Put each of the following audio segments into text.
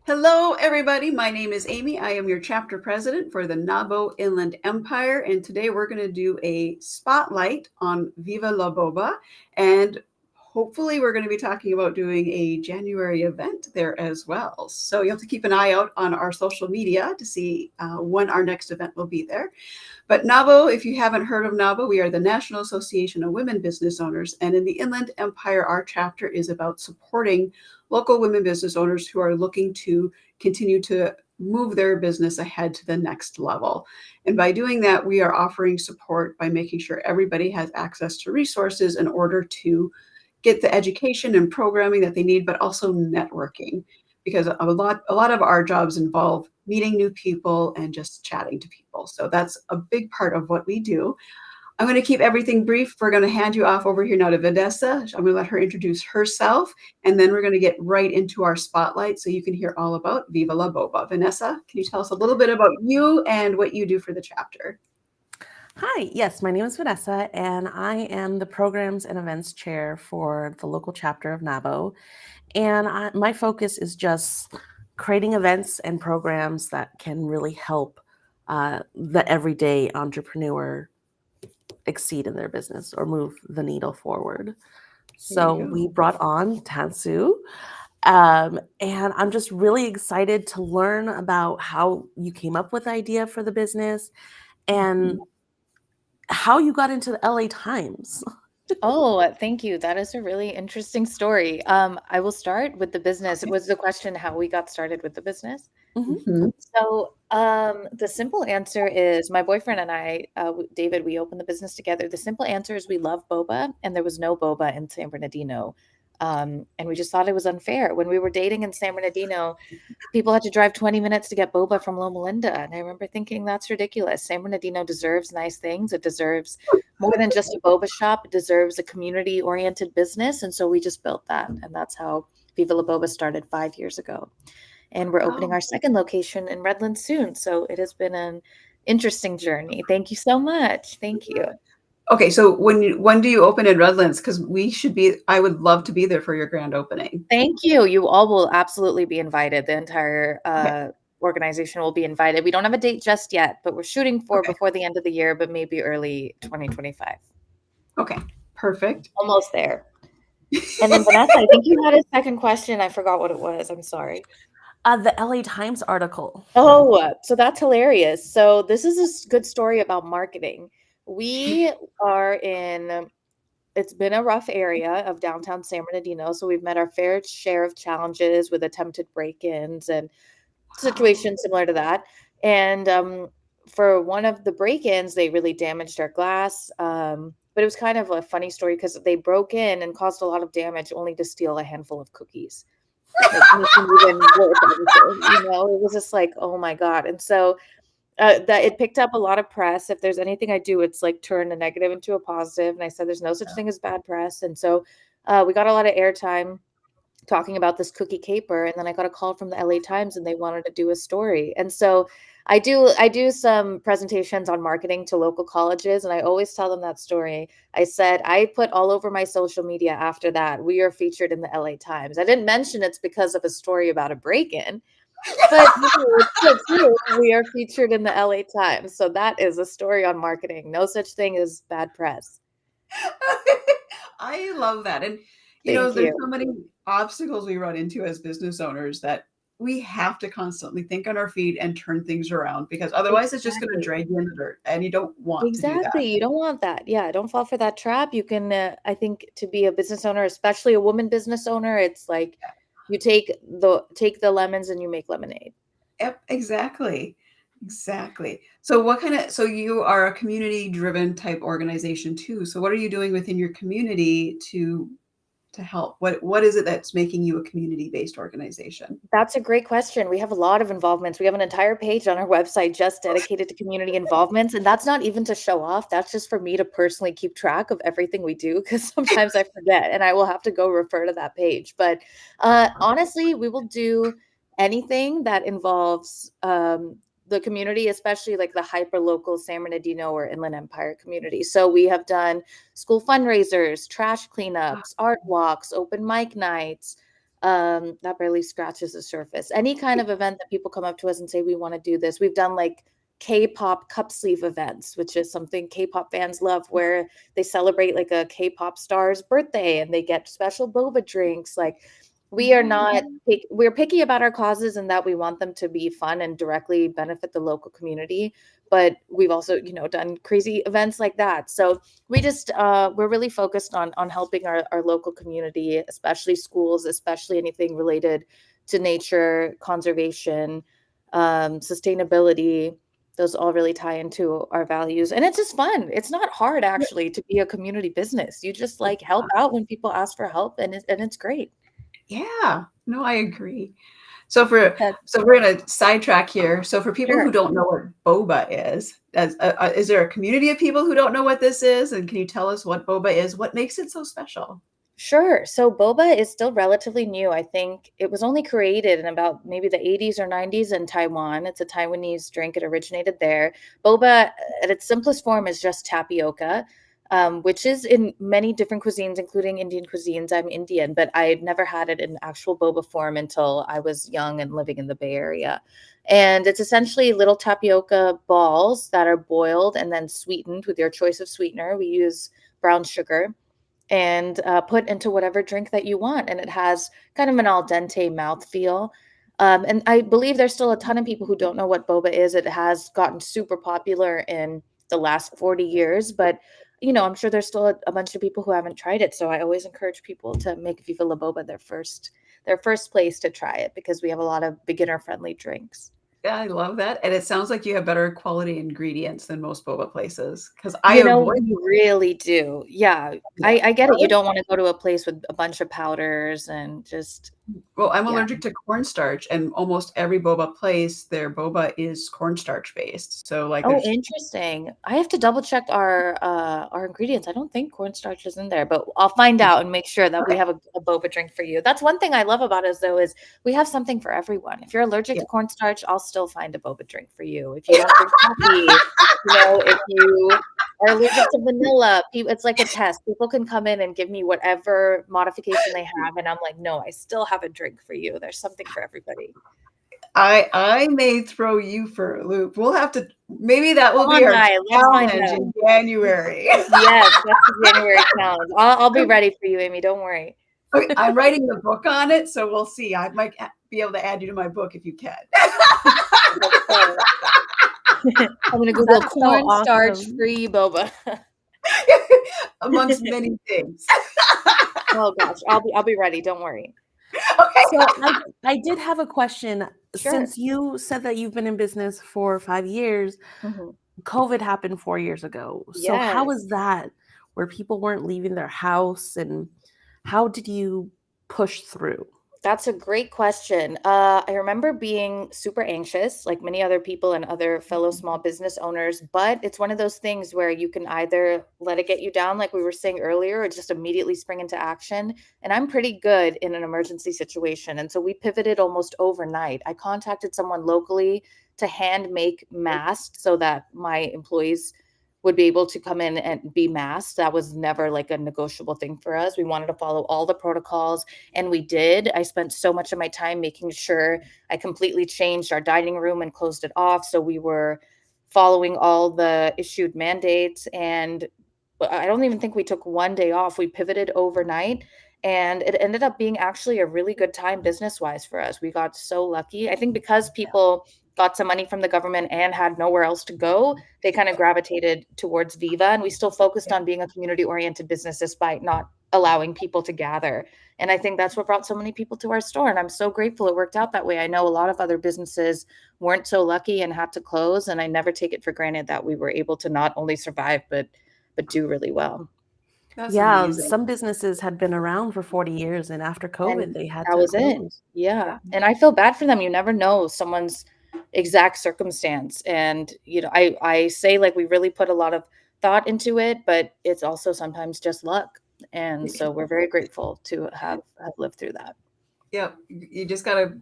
Hello, everybody. My name is Amy. I am your chapter president for the NAWBO Inland Empire, and today we're going to do a spotlight on Viva la Boba, and hopefully we're going to be talking about doing a January event there as well. So you have to keep an eye out on our social media to see when our next event will be there. But NAWBO, if you haven't heard of NAWBO, we are the National Association of Women Business Owners. And in the Inland Empire, our chapter is about supporting local women business owners who are looking to continue to move their business ahead to the next level. And by doing that, we are offering support by making sure everybody has access to resources in order to get the education and programming that they need, but also networking, because a lot of our jobs involve meeting new people and just chatting to people. So that's a big part of what we do. I'm going to keep everything brief. We're going to hand you off over here now to Vanessa. I'm going to let her introduce herself, and then we're going to get right into our spotlight so you can hear all about Viva la Boba. Vanessa, can you tell us a little bit about you and what you do for the chapter? Hi, yes, my name is Vanessa, and I am the Programs and Events Chair for the local chapter of NAWBO. And my focus is just creating events and programs that can really help the everyday entrepreneur exceed in their business or move the needle forward. So we brought on Tansu, and I'm just really excited to learn about how you came up with the idea for the business and how you got into the LA Times. Oh, thank you. That is a really interesting story. I will start with the business. It was the question how we got started with the business. Mm-hmm. So, the simple answer is my boyfriend and I, David, we opened the business together. The simple answer is we love boba, and there was no boba in San Bernardino. And we just thought it was unfair. When we were dating in San Bernardino, people had to drive 20 minutes to get boba from Loma Linda. And I remember thinking that's ridiculous. San Bernardino deserves nice things. It deserves more than just a boba shop. It deserves a community-oriented business. And so we just built that. And that's how Viva La Boba started 5 years ago. And we're opening our second location in Redlands soon. So it has been an interesting journey. Thank you so much. Thank you. Okay, so when do you open in Redlands? Because I would love to be there for your grand opening. Thank you. You all will absolutely be invited. The entire Okay. organization will be invited. We don't have a date just yet, but we're shooting for Okay. before the end of the year, but maybe early 2025. Okay, perfect. Almost there. And then Vanessa, I think you had a second question. I forgot what it was. I'm sorry. The LA Times article. Oh, so that's hilarious. So this is a good story about marketing. We are in, it's been a rough area of downtown San Bernardino. So we've met our fair share of challenges with attempted break-ins and situations similar to that. And for one of the break-ins, they really damaged our glass. But it was kind of a funny story because they broke in and caused a lot of damage only to steal a handful of cookies. Like nothing even worth anything, it was just like, oh my God. And so that it picked up a lot of press. If there's anything I do, it's like turn a negative into a positive. And I said, there's no such thing as bad press. And so we got a lot of airtime talking about this cookie caper, and then I got a call from the LA Times and they wanted to do a story. And so I do some presentations on marketing to local colleges, and I always tell them that story. I said I put all over my social media after that, we are featured in the LA Times. I didn't mention it's because of a story about a break-in, but it's so true. We are featured in the LA Times. So that is a story on marketing. No such thing as bad press. I love that. And Thank there's you. so many obstacles we run into as business owners that we have to constantly think on our feet and turn things around, because otherwise it's just going to drag you in the dirt, and you don't want to do that. Exactly. You don't want that. Yeah, don't fall for that trap. You can, I think, to be a business owner, especially a woman business owner, it's like you take the lemons and you make lemonade. Yep, exactly. Exactly. So you are a community-driven type organization too. So what are you doing within your community to help? What is it that's making you a community-based organization? That's a great question. We have a lot of involvements. We have an entire page on our website just dedicated to community involvements. And that's not even to show off. That's just for me to personally keep track of everything we do, because sometimes I forget and I will have to go refer to that page. But honestly, we will do anything that involves the community, especially like the hyper local San Bernardino or Inland Empire community. So we have done school fundraisers, trash cleanups, art walks, open mic nights, that barely scratches the surface. Any kind of event that people come up to us and say, we want to do this. We've done like K-pop cup sleeve events, which is something K-pop fans love, where they celebrate like a K-pop star's birthday and they get special boba drinks. Like, we are not we're picky about our causes and that we want them to be fun and directly benefit the local community, but we've also, you know, done crazy events like that. So we just we're really focused on helping our local community, especially schools, especially anything related to nature conservation, sustainability. Those all really tie into our values, and it's just fun. It's not hard actually to be a community business. You just like help out when people ask for help, and it's great. Yeah, no, I agree. So we're going to sidetrack here. So for people Sure. who don't know what boba is there a community of people who don't know what this is? And can you tell us what boba is? What makes it so special? Sure. So boba is still relatively new. I think it was only created in about maybe the 80s or 90s in Taiwan. It's a Taiwanese drink. It originated there. Boba, at its simplest form, is just tapioca, which is in many different cuisines, including Indian cuisines. I'm Indian, but I had never had it in actual boba form until I was young and living in the Bay Area. And it's essentially little tapioca balls that are boiled and then sweetened with your choice of sweetener. We use brown sugar and put into whatever drink that you want. And it has kind of an al dente mouthfeel. And I believe there's still a ton of people who don't know what boba is. It has gotten super popular in the last 40 years, but you know, I'm sure there's still a bunch of people who haven't tried it. So I always encourage people to make Viva La Boba their first place to try it, because we have a lot of beginner friendly drinks. Yeah, I love that. And it sounds like you have better quality ingredients than most boba places, because I You know, avoid. we really do. Yeah, Yeah. I get it. You don't want to go to a place with a bunch of powders and just, Well, I'm yeah. allergic to cornstarch, and almost every boba place, their boba is cornstarch based. So like Oh, there's interesting. I have to double check our ingredients. I don't think cornstarch is in there, but I'll find out and make sure that we okay. have a boba drink for you. That's one thing I love about us, though, is we have something for everyone. If you're allergic Yeah. to cornstarch, I'll still find a boba drink for you. If you don't drink coffee, you know, if you are allergic to vanilla, it's like a test. People can come in and give me whatever modification they have, and I'm like, no, I still have a drink for you. There's something for everybody. I may throw you for a loop. We'll have to, maybe that will Come be on, our Nye, let's find challenge out. in January. Yes, that's the January challenge. I'll be ready for you, Amy. Don't worry. Okay, I'm writing the book on it, so we'll see. I might be able to add you to my book if you can. I'm gonna Google That's so cornstarch awesome. free boba. Amongst many things. Oh gosh, I'll be ready. Don't worry. Okay. So I did have a question. Sure. Since you said that you've been in business for 5 years, Mhm. COVID happened 4 years ago. So how Yes. was that, where people weren't leaving their house, and how did you push through? That's a great question. I remember being super anxious, like many other people and other fellow small business owners, but it's one of those things where you can either let it get you down, like we were saying earlier, or just immediately spring into action. And I'm pretty good in an emergency situation. And so we pivoted almost overnight. I contacted someone locally to hand make masks so that my employees would be able to come in and be masked. That was never like a negotiable thing for us. We wanted to follow all the protocols, and we did. I spent so much of my time making sure I completely changed our dining room and closed it off. So we were following all the issued mandates. And I don't even think we took one day off. We pivoted overnight. And it ended up being actually a really good time business wise for us. We got so lucky. I think because people got some money from the government and had nowhere else to go, they kind of gravitated towards Viva. And we still focused on being a community oriented business despite not allowing people to gather. And I think that's what brought so many people to our store. And I'm so grateful it worked out that way. I know a lot of other businesses weren't so lucky and had to close. And I never take it for granted that we were able to not only survive, but do really well. That's Yeah, amazing. some businesses had been around for 40 years, and after COVID, And they had that to was it. close. Yeah. And I feel bad for them. You never know someone's exact circumstance. And, you know, I say like we really put a lot of thought into it, but it's also sometimes just luck. And so we're very grateful to have lived through that. Yeah, you just gotta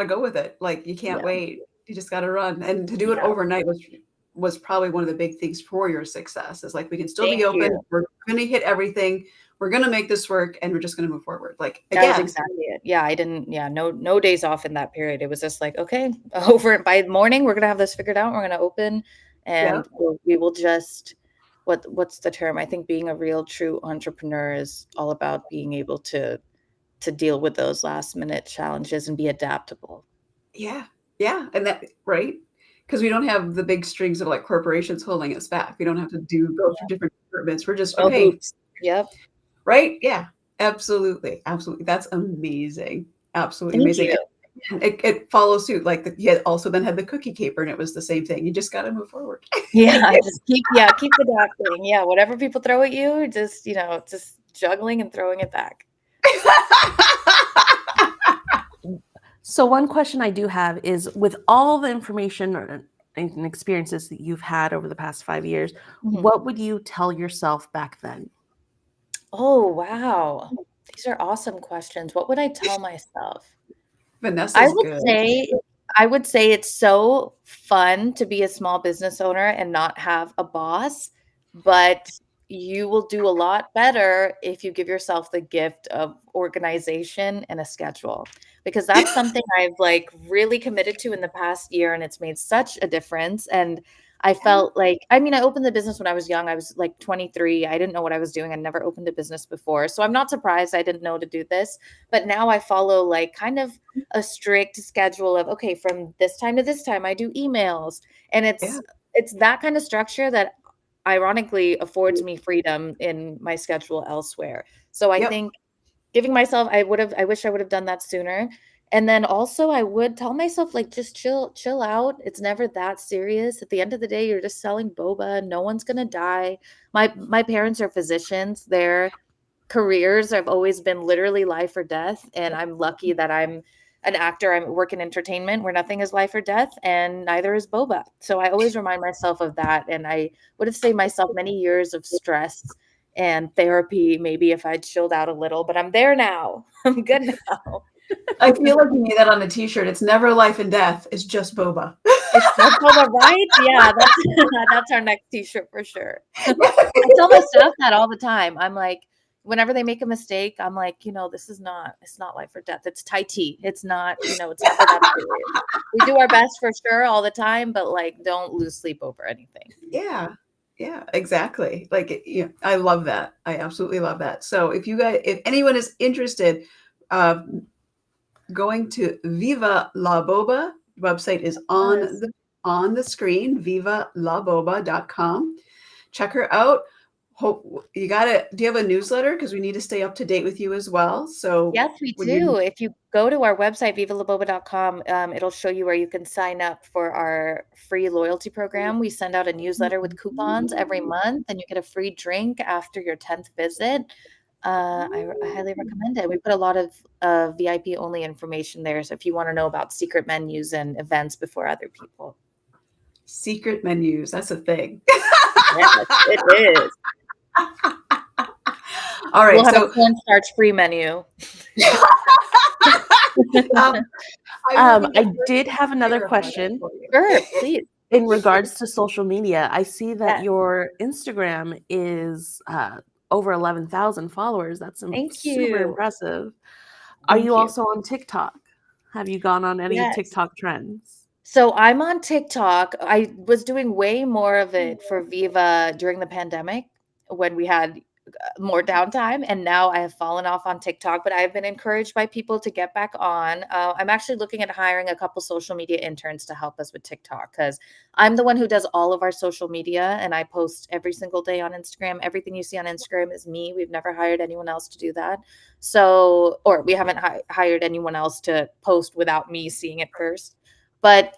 go with it. Like you can't Yeah. wait. You just gotta run. And to do it Yeah. overnight was probably one of the big things for your success. Is like we can still Thank be open. you. We're gonna hit everything. we're going to make this work and we're just going to move forward. Like, That was again, exactly it. Yeah, I didn't, yeah, no days off in that period. It was just like, okay, over by morning, we're gonna have this figured out. We're gonna open yeah, and we will just what's the term? I think being a real true entrepreneur is all about being able to deal with those last minute challenges and be adaptable. yeah, yeah. And that, right? Because we don't have the big strings of like corporations holding us back. We don't have to go through different departments. We're just, No okay, hoops. Yep. right? Yeah, absolutely. Absolutely. That's amazing. Absolutely Thank amazing. you. And it follows suit. Like you had also then had the cookie caper and it was the same thing. You just got to move forward. Yeah, just keep adapting. Yeah, whatever people throw at you, just, just juggling and throwing it back. So one question I do have is, with all the information and experiences that you've had over the past 5 years, Mhm. what would you tell yourself back then? Oh, wow. These are awesome questions. What would I tell myself? I Vanessa's would good. say I would say it's so fun to be a small business owner and not have a boss, but you will do a lot better if you give yourself the gift of organization and a schedule. Because that's something I've like really committed to in the past year and it's made such a difference. And I felt like, I mean, I opened the business when I was young. I was like 23. I didn't know what I was doing. I never opened a business before. So I'm not surprised I didn't know to do this. But now I follow like kind of a strict schedule of, okay, from this time to this time I do emails, and Yeah. it's that kind of structure that ironically affords me freedom in my schedule elsewhere. So I Yep. think giving myself, I wish I would have done that sooner. And then also I would tell myself like just chill out. It's never that serious. At the end of the day, you're just selling boba. No one's going to die. My parents are physicians. Their careers have always been literally life or death, and I'm lucky that I'm an actor. I work in entertainment where nothing is life or death, and neither is boba. So I always remind myself of that, and I would have saved myself many years of stress and therapy maybe if I'd chilled out a little, but I'm there now. I'm good now. I feel like you need that on a t-shirt. It's never life and death. It's just boba. It's just boba, right? Yeah, that's that's our next t-shirt for sure. I tell my staff that all the time. I'm like, whenever they make a mistake, I'm like, it's not life or death. It's Tai Chi. It's not, it's never that serious. We do our best for sure all the time, but like, don't lose sleep over anything. Yeah. Yeah, exactly. Like, I love that. I absolutely love that. So if anyone is interested, uh, going to Viva La Boba, website is Yes. on the screen, vivalaboba.com. Check her out. Do you have a newsletter? Because we need to stay up to date with you as well. So Yes, we when you do. If you go to our website, vivalaboba.com, it'll show you where you can sign up for our free loyalty program. We send out a newsletter with coupons every month, and you get a free drink after your 10th visit. I highly recommend it. We put a lot of VIP only information there. So if you want to know about secret menus and events before other people. secret menus, that's a thing. Yes, it is. All We'll right. have a So cornstarch free menu. um, I will be I the first did to have another verify that question for you. Sure, please. in regards to social media. I see that Yes. your Instagram is over 11,000 followers. That's Thank super you. impressive. Are Thank you you. also on TikTok? Have you gone on any Yes. TikTok trends? So I'm on TikTok. I was doing way more of it for Viva during the pandemic when we had more downtime, and now I have fallen off on TikTok, but I've been encouraged by people to get back on. I'm actually looking at hiring a couple social media interns to help us with TikTok because I'm the one who does all of our social media and I post every single day on Instagram. Everything you see on Instagram is me. We've never hired anyone else to do that. So, or we haven't hired anyone else to post without me seeing it first. But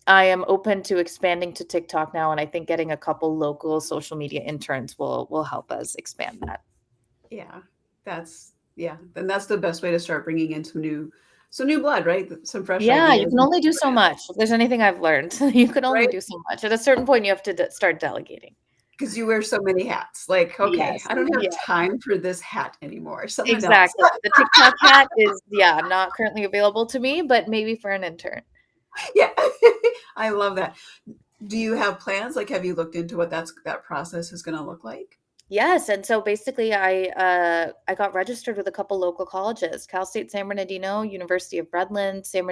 I am open to expanding to TikTok now, and I think getting a couple local social media interns will help us expand that. Yeah, then that's the best way to start bringing in some new blood, right? Some fresh Yeah, you ideas, can only do so much. If there's anything I've learned, you can only right? do so much. At a certain point, you have to start delegating. Because you wear so many hats. Like, okay, Yes, I don't have yeah, time for this hat anymore. Someone else. exactly. The TikTok hat is, yeah, not currently available to me, but maybe for an intern. Yeah, I love that. Do you have plans? Like, have you looked into what that process is going to look like? Yes, and so basically I got registered with a couple local colleges, Cal State San Bernardino, University of Redlands, San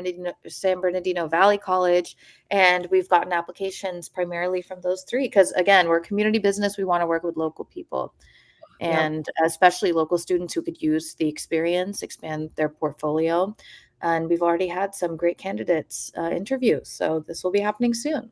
Bernardino Valley College, and we've gotten applications primarily from those three because again, we're a community business, we want to work with local people Yep. and especially local students who could use the experience, expand their portfolio. And we've already had some great candidates interview, so this will be happening soon.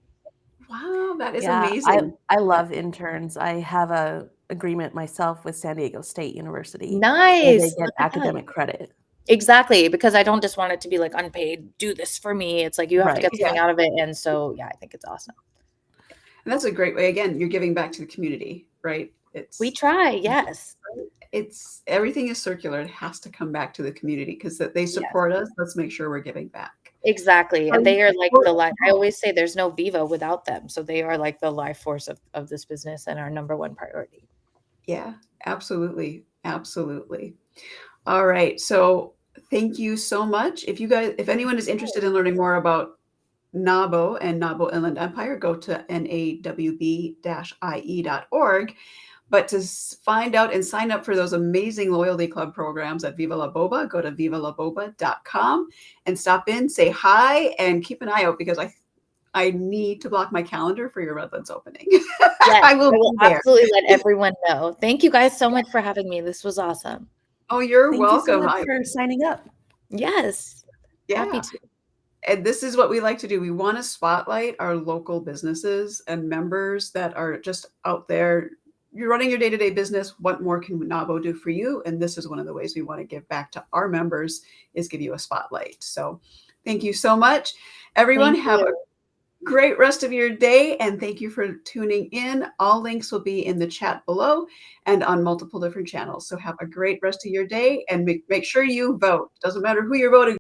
Wow, that is Yeah, amazing. I love interns. I have a agreement myself with San Diego State University where they Nice. get Look at that. academic credit. Exactly, because I don't just want it to be like unpaid, do this for me. It's like you have to Right. get Yeah. something out of it. And so, yeah, I think it's awesome. And that's a great way. Again, you're giving back to the community, right? We try, yes. It's everything is circular. It has to come back to the community because they Yes, support us. Let's make sure we're giving back. exactly. Are And you they are like support- the life. I always say there's no Viva without them. So they are like the life force of this business and our number one priority. Yeah, absolutely. Absolutely. All right. So thank you so much. If anyone is interested in learning more about NAWBO and NAWBO Inland Empire, go to nawb-ie.org. But to find out and sign up for those amazing loyalty club programs at Viva La Boba, go to vivalaboba.com and stop in, say hi, and keep an eye out because I need to block my calendar for your Redlands opening. Yes, I will I be will there. absolutely let everyone know. Thank you guys so much for having me. This was awesome. Oh, you're Thank you so welcome. much for signing up. Yes, happy Yeah. to. And this is what we like to do. We want to spotlight our local businesses and members that are just out there. You're running your day-to-day business. What more can NAWBO do for you? And this is one of the ways we want to give back to our members is give you a spotlight. So thank you so much. Everyone Thank have a you. great rest of your day. And thank you for tuning in. All links will be in the chat below and on multiple different channels. So have a great rest of your day and make sure you vote. Doesn't matter who you're voting